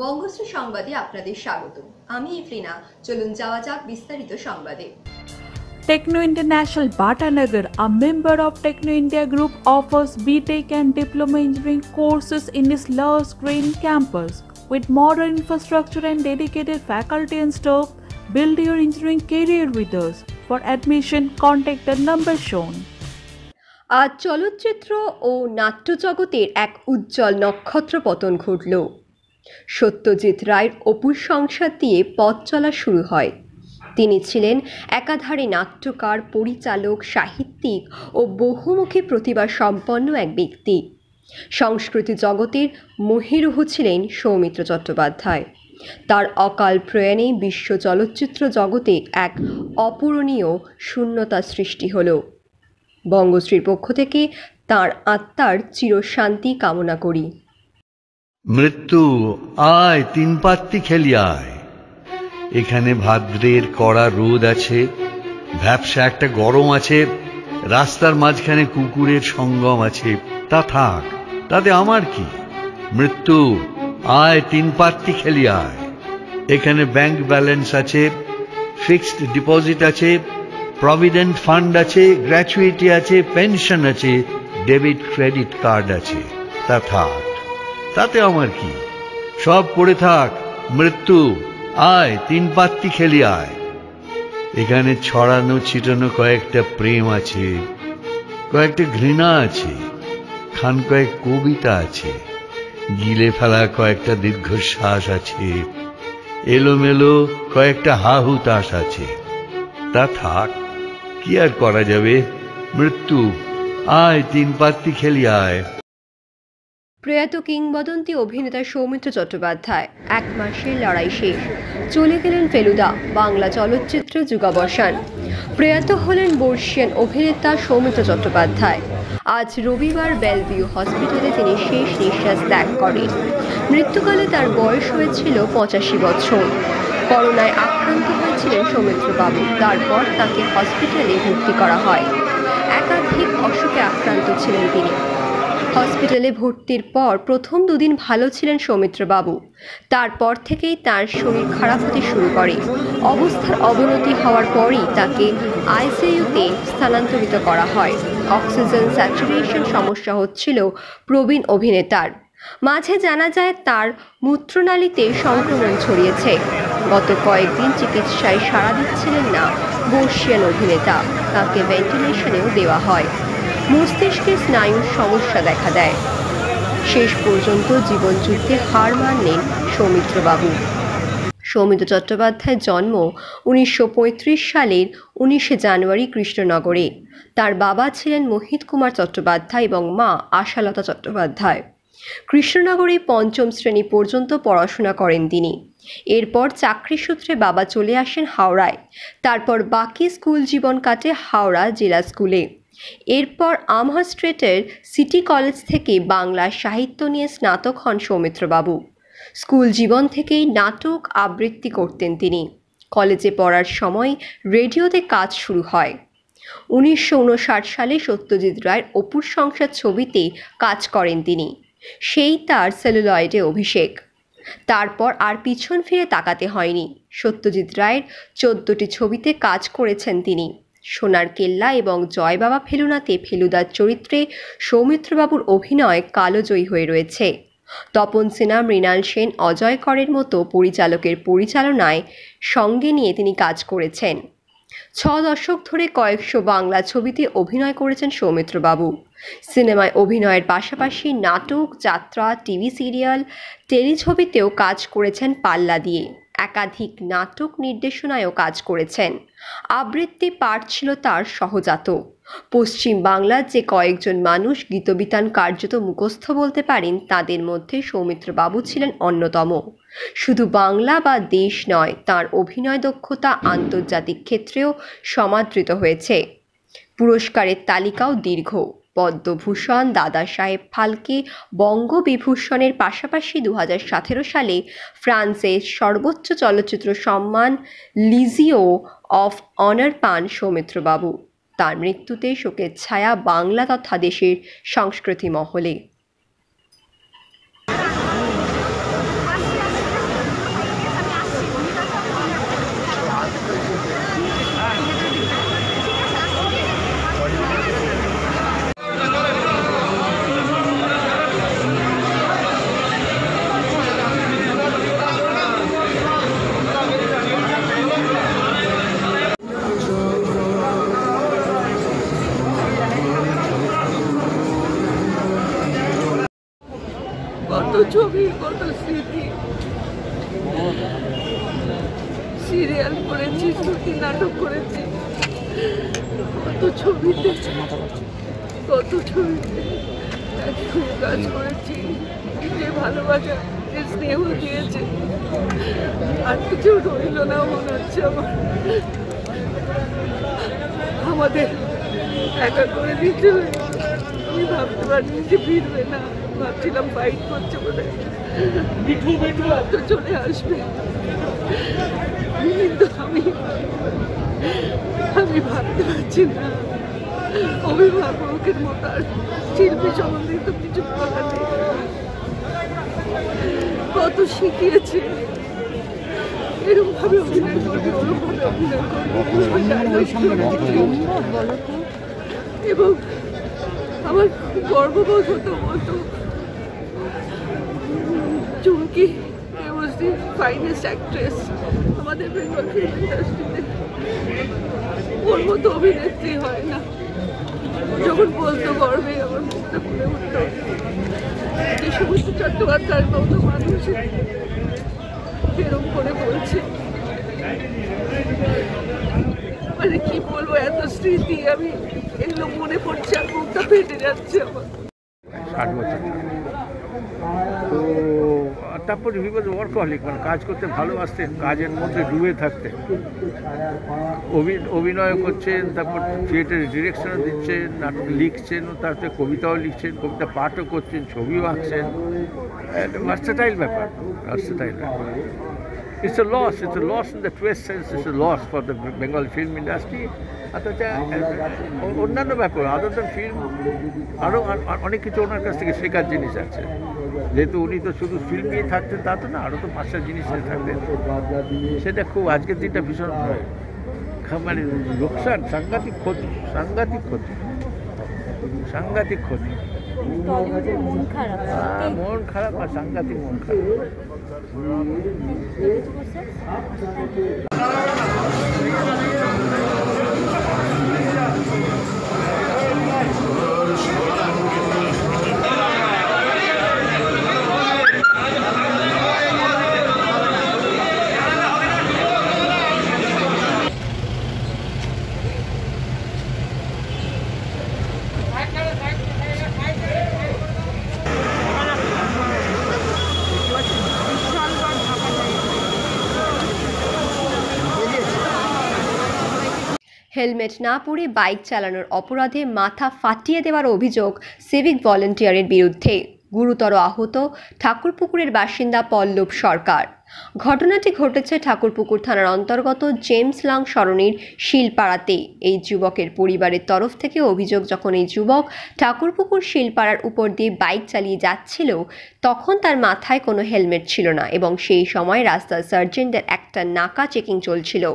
বঙ্গশ্রী সংবাদে আপনাদের স্বাগত। আমি ইফরিনা। চলুন যাওয়া যাক বিস্তারিত সংবাদে। Techno International Bhatanagar, a member of Techno India Group, offers BTech and Diploma Engineering courses in its lush green campus. With modern infrastructure and dedicated faculty and staff, build your engineering career with us. For admission, contact the number shown. আজ চলচ্চিত্র ও নাট্যজগতের এক উজ্জ্বল নক্ষত্র পতন ঘটল। সত্যজিৎ রায়ের অপুর সংসার দিয়ে পথ চলা শুরু হয়। তিনি ছিলেন একাধারে নাট্যকার, পরিচালক, সাহিত্যিক ও বহুমুখী প্রতিভা সম্পন্ন এক ব্যক্তি। সংস্কৃতি জগতের মহীরুহ ছিলেন সৌমিত্র চট্টোপাধ্যায়। তার অকাল প্রয়াণে বিশ্ব চলচ্চিত্র জগতে এক অপূরণীয় শূন্যতা সৃষ্টি হল। বঙ্গশ্রীর পক্ষ থেকে তার আত্মার চিরশান্তি কামনা করি। মৃত্যু আয় তিন পাত্তি খেলি আয়। এখানে ভাদ্রের কড়া রোদ আছে, ভ্যাপসা একটা গরম আছে, রাস্তার মাঝখানে কুকুরের সঙ্গম আছে। তা থাক, তাতে আমার কি? মৃত্যু আয় তিন পাত্তি খেলি আয়। এখানে ব্যাংক ব্যালেন্স আছে, ফিক্সড ডিপোজিট আছে, প্রভিডেন্ট ফান্ড আছে, গ্র্যাচুইটি আছে, পেনশন আছে, ডেবিট ক্রেডিট কার্ড আছে। তা থাক, তাতে আমার কি? সব পড়ে থাক। মৃত্যু আয় তিন পাত্তি খেলি আয়। এখানে ছড়ানো ছিটানো কয়েকটা প্রেম আছে, কয়েকটা ঘৃণা আছে, খান কয়েক কবিতা আছে, গিলে ফেলা কয়েকটা দীর্ঘশ্বাস আছে, এলোমেলো কয়েকটা হাহুতাশ আছে। তা থাক, কি আর করা যাবে? মৃত্যু আয় তিন পাত্তি খেলি আয়। প্রয়াত কিংবদন্তি অভিনেতা সৌমিত্র চট্টোপাধ্যায়। 1 মাসের লড়াই শেষ, চলে গেলেন ফেলুদা। বাংলা চলচ্চিত্রে যুগাবসান। প্রয়াত হলেন বর্ষিয়ান অভিনেতা সৌমিত্র চট্টোপাধ্যায়। আজ রবিবার বেলভিউ হসপিটালে তিনি শেষ নিঃশ্বাস ত্যাগ করেন। মৃত্যুকালে তার বয়স হয়েছিল 85 বছর। করোনায় আক্রান্ত হয়েছিলেন সৌমিত্রবাবু। তারপর তাকে হসপিটালে ভর্তি করা হয়। একাধিক অসুখে আক্রান্ত ছিলেন তিনি। হসপিটালে ভর্তির পর প্রথম দুদিন ভালো ছিলেন সৌমিত্রবাবু। তারপর থেকেই তার শরীর খারাপ হতে শুরু করে। অবস্থার অবনতি হওয়ার পরই তাকে আইসিইউতে স্থানান্তরিত করা হয়। অক্সিজেন স্যাচুরেশন সমস্যা হচ্ছিল প্রবীণ অভিনেতার। মাঝে জানা যায় তার মূত্রনালীতে সংক্রমণ ছড়িয়েছে। গত কয়েকদিন চিকিৎসায় সাড়া দিচ্ছিলেন না বর্ষিয়ান অভিনেতা। তাকে ভেন্টিলেশনেও দেওয়া হয়। মস্তিষ্কে স্নায়ুর সমস্যা দেখা দেয়। শেষ পর্যন্ত জীবনযুদ্ধে হার মানলেন সৌমিত্রবাবু। সৌমিত্র চট্টোপাধ্যায়ের জন্ম 1935 সালের 19 জানুয়ারি কৃষ্ণনগরে। তার বাবা ছিলেন মোহিত কুমার চট্টোপাধ্যায় এবং মা আশালতা চট্টোপাধ্যায়। কৃষ্ণনগরে 5ম শ্রেণী পর্যন্ত পড়াশোনা করেন তিনি। এরপর চাকরি সূত্রে বাবা চলে আসেন হাওড়ায়। তারপর বাকি স্কুল জীবন কাটে হাওড়া জেলা স্কুলে। এরপর আমহার্স্ট্রেটের সিটি কলেজ থেকে বাংলা সাহিত্য নিয়ে স্নাতক হন সৌমিত্রবাবু। স্কুল জীবন থেকেই নাটক আবৃত্তি করতেন তিনি। কলেজে পড়ার সময় রেডিওতে কাজ শুরু হয়। 1959 সালে সত্যজিৎ রায়ের অপুর সংসার ছবিতে কাজ করেন তিনি। সেই তার সেলুলয়েডে অভিষেক। তারপর আর পিছন ফিরে তাকাতে হয়নি। সত্যজিৎ রায়ের 14টি ছবিতে কাজ করেছেন তিনি। সোনার কেল্লা এবং জয় বাবা ফেলুনাতে ফেলুদার চরিত্রে সৌমিত্রবাবুর অভিনয় কালোজয়ী হয়ে রয়েছে। তপন সিনহা, মৃণাল সেন, অজয় করের মতো পরিচালকের পরিচালনায় সঙ্গে নিয়ে তিনি কাজ করেছেন। 6 দশক ধরে কয়েকশো বাংলা ছবিতে অভিনয় করেছেন সৌমিত্রবাবু। সিনেমায় অভিনয়ের পাশাপাশি নাটক, যাত্রা, টিভি সিরিয়াল, টেলিছবিতেও কাজ করেছেন পাল্লা দিয়ে। একাধিক নাটক নির্দেশনায়ও কাজ করেছেন। আবৃত্তি পাঠ ছিল তার সহজাত। পশ্চিম বাংলার যে কয়েকজন মানুষ গীতবিতান কার্যত মুখস্থ বলতে পারেন, তাদের মধ্যে সৌমিত্রবাবু ছিলেন অন্যতম। শুধু বাংলা বা দেশ নয়, তার অভিনয় দক্ষতা আন্তর্জাতিক ক্ষেত্রেও সমাদৃত হয়েছে। পুরস্কারের তালিকাও দীর্ঘ। পদ্মভূষণ, দাদা সাহেব ফালকে, বঙ্গবিভূষণের পাশাপাশি 2017 সালে ফ্রান্সের সর্বোচ্চ চলচ্চিত্র সম্মান লিজিও অফ অনার পান সৌমিত্রবাবু। তার মৃত্যুতে শোকের ছায়া বাংলা তথা দেশের সংস্কৃতি মহলে। ছবি, কত স্মৃতি। সিরিয়াল করেছি, শ্রুতি নাটক করেছি, কত ছবিতে একসঙ্গে কাজ করেছি। যে ভালোবাসা, যে স্নেহ দিয়েছে, আর কিছু রইল না মনে হচ্ছে আমার। আমাদের একা করে দিতে হয়েছে। আমি ভাবতে পারিনি যে ফিরবে না, ভাবছিলাম ফাইট করছে বলে তো চলে আসবে, কিন্তু আমি ভাবতে পারছি না। অভিভাবকের মতো আর শিল্পী সম্বন্ধে তো কিছু বলার নেই। কত শিখিয়েছে, এরকম ভাবে অভিনয় করবে, ওরকম ভাবে অভিনয় করবে, এবং আমার গর্ববোধ হতো চুমকি ওয়াজ দি ফাইনেস্ট অ্যাক্ট্রেস আমাদের বেঙ্গল ফিল্ম ইন্ডাস্ট্রিতে। ওর মতো অভিনেত্রী হয় না। যখন বলতো গর্বে আমার মুখটা খুলে উঠতো। যে সমস্ত চট্টোপাধ্যায়ের মতো মানুষ এরকম করে বলছে, মানে কি বলবো, এত স্মৃতি আমি এগুলো মনে পড়ছে আর মুখটা ফেটে যাচ্ছে আমার। 60 বছর। তো তারপর হি ওয়াজ ওয়ার্কহলিক, মানে কাজ করতে ভালোবাসতেন, কাজের মধ্যে ডুবে থাকতেন। অভিনয় করছেন, তারপর থিয়েটারে ডিরেকশনও দিচ্ছেন, নাটক লিখছেন, তারপরে কবিতাও লিখছেন, কবিতা পাঠও করছেন, ছবিও আঁকছেন। ভার্সেটাইল ব্যাপার। It's a loss in the truest sense, it's a loss for the Bengal film industry. অন্যান্য ব্যাপার, আদার দ্যান ফিল্ম, আরও অনেক কিছু ওনার কাছ থেকে শেখার জিনিস আছে। যেহেতু উনি তো শুধু ফিল্ম নিয়ে থাকতেন তা তো না, আরও তো 5টা জিনিস নিয়ে থাকতেন। সেটা খুব আজকের দিনটা ভীষণ মানে লোকসান, সাংঘাতিক ক্ষতি। মন খারাপ আর সাংঘাতিক মন খারাপ। হেলমেট না পরে বাইক চালানোর অপরাধে মাথা ফাটিয়ে দেওয়ার অভিযোগ সিভিক ভলেন্টিয়ারের বিরুদ্ধে। গুরুতর আহত ঠাকুরপুকুরের বাসিন্দা পল্লব সরকার। ঘটনাটি ঘটেছে ঠাকুরপুকুর থানার অন্তর্গত জেমস লাং সরণির শিলপাড়াতে। এই যুবকের পরিবারের তরফ থেকে অভিযোগ, যখন এই যুবক ঠাকুরপুকুর শিলপাড়ার উপর দিয়ে বাইক চালিয়ে যাচ্ছিল তখন তার মাথায় কোনো হেলমেট ছিল না এবং সেই সময় রাস্তার সার্জেন্টদের একটা নাকা চেকিং চলছিল।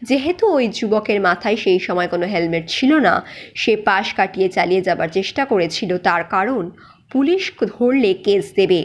যেহেতু ওই যুবকের মাথায় সেই সময় কোনো হেলমেট ছিল না, সে পাশ কাটিয়ে চালিয়ে যাবার চেষ্টা করেছিল। তার কারণ, পুলিশ ধরলে কেস দেবে।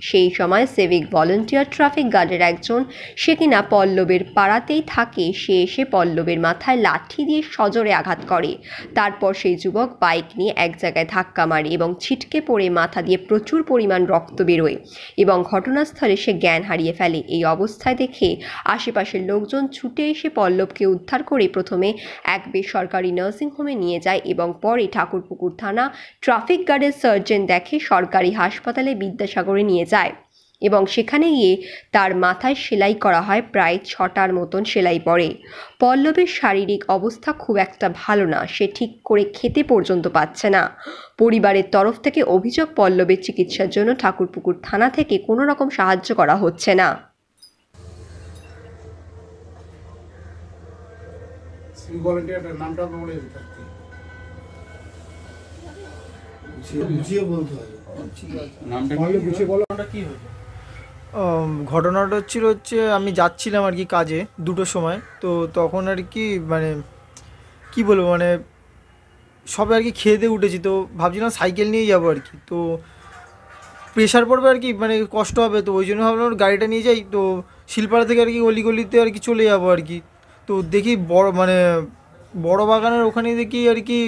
সেই সময় সিভিক ভলেন্টিয়ার ট্রাফিক গার্ডের একজন, সে কিনা পল্লবের পাড়াতেই থাকে, সে এসে পল্লবের মাথায় লাঠি দিয়ে সজোরে আঘাত করে। তারপর সেই যুবক বাইক নিয়ে এক জায়গায় ধাক্কা মারে এবং ছিটকে পড়ে মাথা দিয়ে প্রচুর পরিমাণ রক্ত বেরোয় এবং ঘটনাস্থলে সে জ্ঞান হারিয়ে ফেলে। এই অবস্থায় দেখে আশেপাশের লোকজন ছুটে এসে পল্লবকে উদ্ধার করে প্রথমে এক বেসরকারি নার্সিংহোমে নিয়ে যায় এবং পরে ঠাকুরপুকুর থানা ট্রাফিক গার্ডের সার্জেন্ট দেখে সরকারি হাসপাতালে বিদ্যাসাগরে নিয়ে যায় এবং সেখানে গিয়ে তার মাথায় সেলাই করা হয়। প্রায় 6টার মতন সেলাই পড়ে। পল্লবের শারীরিক অবস্থা খুব একটা ভালো না, সে ঠিক করে খেতে পর্যন্ত পাচ্ছে না। পরিবারের তরফ থেকে অভিযোগ, পল্লবের চিকিৎসার জন্য ঠাকুরপুকুর থানা থেকে কোনো রকম সাহায্য করা হচ্ছে না। ঘটনাটা হচ্ছে আমি যাচ্ছিলাম আর কি কাজে 2টোর সময়। তো তখন আর কি মানে কি বলবো, মানে সবে আর কি খেয়ে দিয়ে উঠেছি, তো ভাবছিলাম সাইকেল নিয়ে যাবো আর কি। তো প্রেশার পড়বে আর কি, মানে কষ্ট হবে, তো ওই জন্য ভাবলাম গাড়িটা নিয়ে যাই। তো শিলপাড়া থেকে আর কি অলিগলিতে আর কি চলে যাবো আর কি। তো দেখি বড় বাগানের ওখানে দেখি আর কি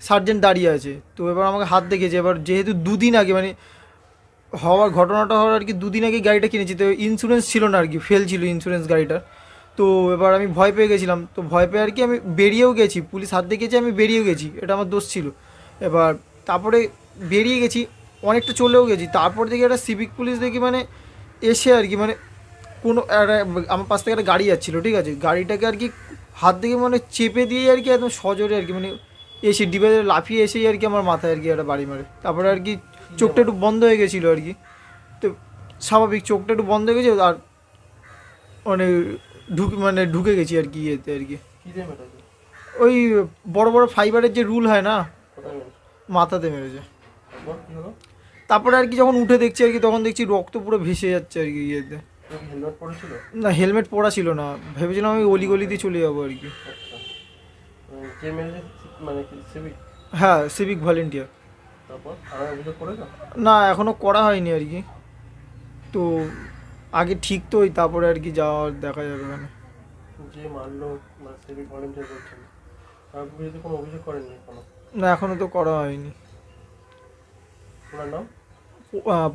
সার্জেন্ট দাঁড়িয়ে আছে। তো এবার আমাকে হাত দেখেছে। এবার যেহেতু 2 দিন আগে মানে ঘটনাটা হওয়ার আর কি 2 দিন আগে গাড়িটা কিনেছি, তো ইন্স্যুরেন্স ছিল না আর কি, ফেল ছিল ইন্স্যুরেন্স গাড়িটার। তো এবার আমি ভয় পেয়ে গেছিলাম, তো ভয় পেয়ে আর কি আমি বেরিয়েও গেছি, পুলিশ হাত দেখেছি, আমি বেরিয়েও গেছি, এটা আমার দোষ ছিল। এবার তারপরে বেরিয়ে গেছি, অনেকটা চলেও গেছি, তারপর দেখি একটা সিভিক পুলিশ দেখি মানে এসে আর কি মানে কোনো আমার পাশ থেকে একটা গাড়ি যাচ্ছিলো, ঠিক আছে, গাড়িটাকে আর কি হাত থেকে মানে চেপে দিয়ে আর কি একদম সজোরে আর কি মানে এসে ডিবাতে লাফিয়ে এসেই আর কি আমার মাথায় আর কি একটা বাড়ি মারে। তারপরে আর কি চোখটা একটু বন্ধ হয়ে গেছিলো আর কি, তো স্বাভাবিক চোখটা একটু বন্ধ হয়ে গেছে, আর মানে ঢুকে গেছি আর কি ইয়েতে আর কি, ওই বড় বড় ফাইবারের যে রুল হয় না, মাথাতে মেরেছে। তারপরে আর কি যখন উঠে দেখছি আর কি, তখন দেখছি রক্ত পুরো ভেসে যাচ্ছে আর কি ইয়েতে। না, হেলমেট পরা ছিল না, ভেবেছিলাম আমি অলি দিয়ে চলে যাবো আর কি। হ্যাঁ, সিভিক ভলেন্টিয়ার। না, এখনো করা হয়নি আর কি, তো আগে ঠিক তো ওই তারপরে আর কি যাওয়ার দেখা যাবে। ওখানে না, এখনো তো করা হয়নি।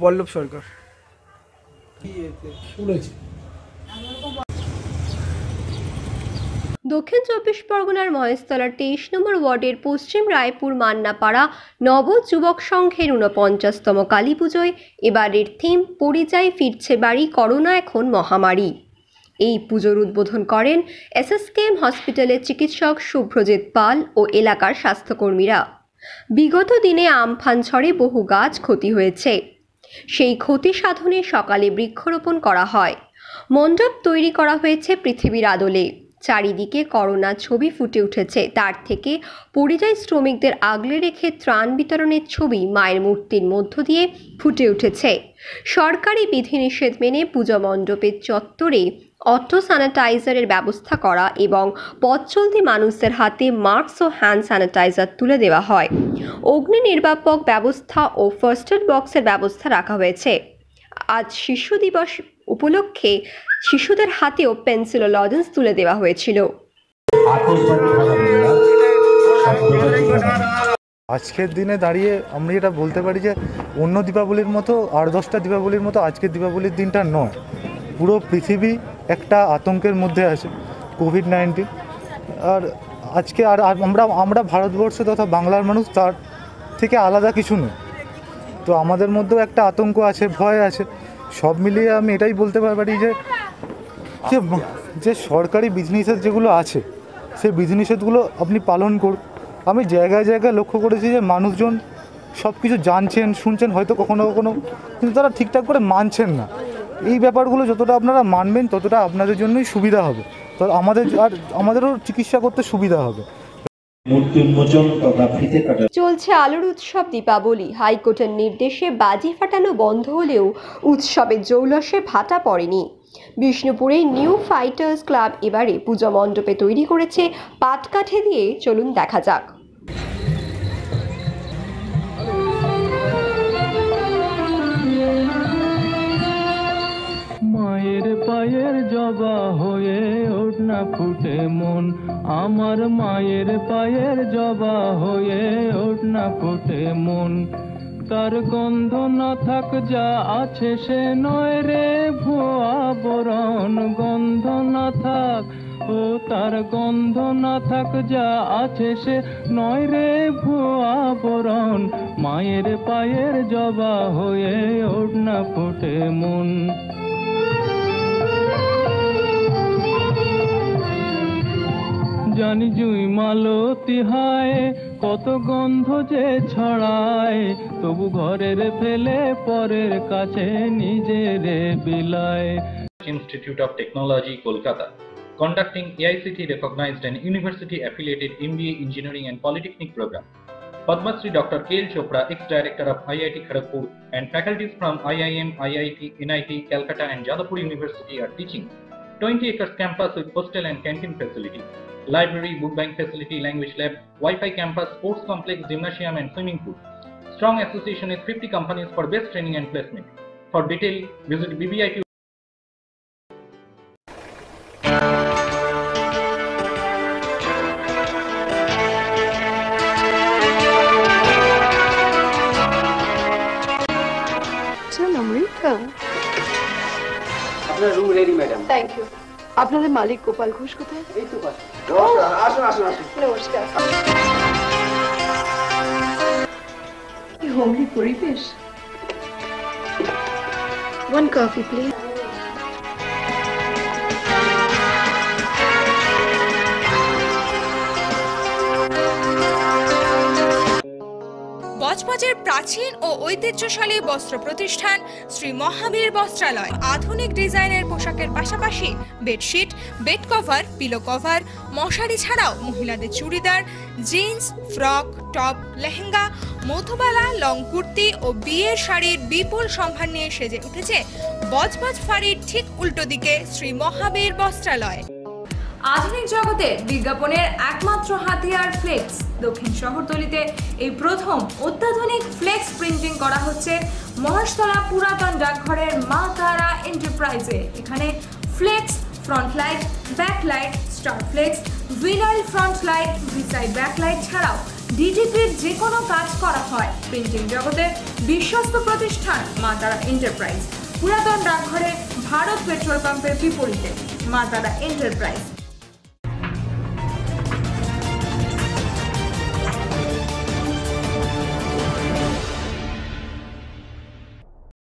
পল্লব সরকার। দক্ষিণ 24 পরগনার মহেশতলার 23 নম্বর ওয়ার্ডের পশ্চিম রায়পুর মান্নাপাড়া নব যুবক সংঘের 49তম কালী পুজোয় এবারের থিম পরিযায়ী ফিরছে বাড়ি, করোনা এখন মহামারী। এই পুজোর উদ্বোধন করেন এসএসকেএম হসপিটালের চিকিৎসক শুভ্রজিৎ পাল ও এলাকার স্বাস্থ্যকর্মীরা। বিগত দিনে আমফান ঝড়ে বহু গাছ ক্ষতি হয়েছে, সেই ক্ষতি সাধনে সকালে বৃক্ষরোপণ করা হয়। মণ্ডপ তৈরি করা হয়েছে পৃথিবীর আদলে, চারিদিকে করোনা ছবি ফুটে উঠেছে, তার থেকে পরিযায়ী শ্রমিকদের আগলে রেখে ত্রাণ বিতরণের ছবি মায়ের মূর্তির মধ্য দিয়ে ফুটে উঠেছে। সরকারি বিধিনিষেধ মেনে পূজা মণ্ডপের চত্বরে অটো স্যানিটাইজারের ব্যবস্থা করা এবং পথ চলতি মানুষদের হাতে মাস্ক ও হ্যান্ড স্যানিটাইজার তুলে দেওয়া হয়। অগ্নি নির্বাপক ব্যবস্থা ও ফার্স্ট এড বক্সের ব্যবস্থা রাখা হয়েছে। আজ শিশু দিবস উপলক্ষে শিশুদের হাতেও পেন্সিল ও লজেন্স তুলে দেওয়া হয়েছিল। আজকের দিনে দাঁড়িয়ে আমরা এটা বলতে পারি যে অন্য দীপাবলির মতো আর 10টা দীপাবলির মতো আজকের দীপাবলির দিনটা নয়। পুরো পৃথিবী একটা আতঙ্কের মধ্যে আছে, কোভিড-19। আর আজকে আর আমরা ভারতবর্ষ তথা বাংলার মানুষ তার থেকে আলাদা কিছু নয়। তো আমাদের মধ্যেও একটা আতঙ্ক আছে, ভয় আছে। সব মিলিয়ে আমি এটাই বলতে পারি যে সরকারি বিধিনিষেধ যেগুলো আছে সেই বিধিনিষেধগুলো আপনি পালন করুন। আমি জায়গায় জায়গায় লক্ষ্য করেছি যে মানুষজন সব কিছু জানছেন, শুনছেন হয়তো কখনো কখনো, কিন্তু তারা ঠিকঠাক করে মানছেন না। এই ব্যাপারগুলো যতটা আপনারা মানবেন ততটা আপনাদের জন্যই সুবিধা হবে, তো আমাদেরও চিকিৎসা করতে সুবিধা হবে। চলছে আলোর উৎসব দীপাবলি। হাইকোর্টের নির্দেশে বাজি ফাটানো বন্ধ হলেও উৎসবের জৌলসে ভাটা পড়েনি। বিষ্ণুপুরে নিউ ফাইটার্স ক্লাব এবারে পূজা মণ্ডপে তৈরি করেছে পাটকাঠি দিয়ে, চলুন দেখা যাক। মায়ের পায়ের জবা হয়ে ওঠ না ফুটে মন, আমার মায়ের পায়ের জবা হয়ে ওঠ না ফুটে মন। তার গন্ধ না থাক যা আছে সে নয় রে ভুয়া বরণ, গন্ধ না থাক ও তার গন্ধ না থাক যা আছে সে নয় রে ভুয়া বরণ। মায়ের পায়ের জবা হয়ে ওঠ না ফুটে মন। জানি জুই মালতী হায় কত গন্ধ যে ছড়ায়, তবু ঘরের ফেলে পরের কাছে নিজেরে বিলায়। Institute of Technology, Kolkata, conducting AICT recognized and university affiliated MBA Engineering and Polytechnic program. Padma Shri Dr. K.L. Chopra, ex-director of IIT Kharagpur, and faculties from IIM, IIT, NIT, Calcutta and Jadavpur University are teaching. 20 acres campus with hostel and canteen facility, library, book bank facility, language lab, Wi-Fi campus, sports complex, gymnasium and swimming pool. Strong association with 50 companies for best training and placement. For detail, visit BBIT. Till আপনার room ready madam. Thank you. আপনাদের মালিক গোপাল ঘোষ কোথায়? এই তো পাশে। নমস্কার, আসুন আসুন আসুন। নমস্কার। কি হোমলি পরিবেশ। One coffee, please. বজবজের প্রাচীন ও ঐতিহ্যশালী বস্ত্র প্রতিষ্ঠান শ্রী মহাবীর বস্ত্রালয় আধুনিক ডিজাইনের পোশাকের পাশাপাশি bedsheet, bed cover, pillow cover, মশারি ছাড়াও মহিলাদের churidar, jeans, frock, top, lehenga, Madhubala, long kurti ও বিয়ের শাড়ির বিপুল সম্ভার নিয়ে সেজে উঠেছে বজবজ ফাঁড়ির ঠিক উল্টো দিকে শ্রী মহাবীর বস্ত্রালয়। আধুনিক জগতে বিজ্ঞাপনের একমাত্র হাতিয়ার ফ্লেক্স। দক্ষিণ শহরতলিতে এই প্রথম অত্যাধুনিক ফ্লেক্স প্রিন্টিং করা হচ্ছে মহেশতলা পুরাতন ডাকঘরের মা তারা এন্টারপ্রাইজে। এখানে flex, front light, back light, star flex, vinyl front light, ভিসাইড ব্যাক লাইট ছাড়াও ডিটিপির যে কোনো কাজ করা হয়। প্রিন্টিং জগতের বিশ্বস্ত প্রতিষ্ঠান মা তারা এন্টারপ্রাইজ। পুরাতন ডাকঘরে ভারত পেট্রোল পাম্পের বিপরীতে মা তারা এন্টারপ্রাইজ।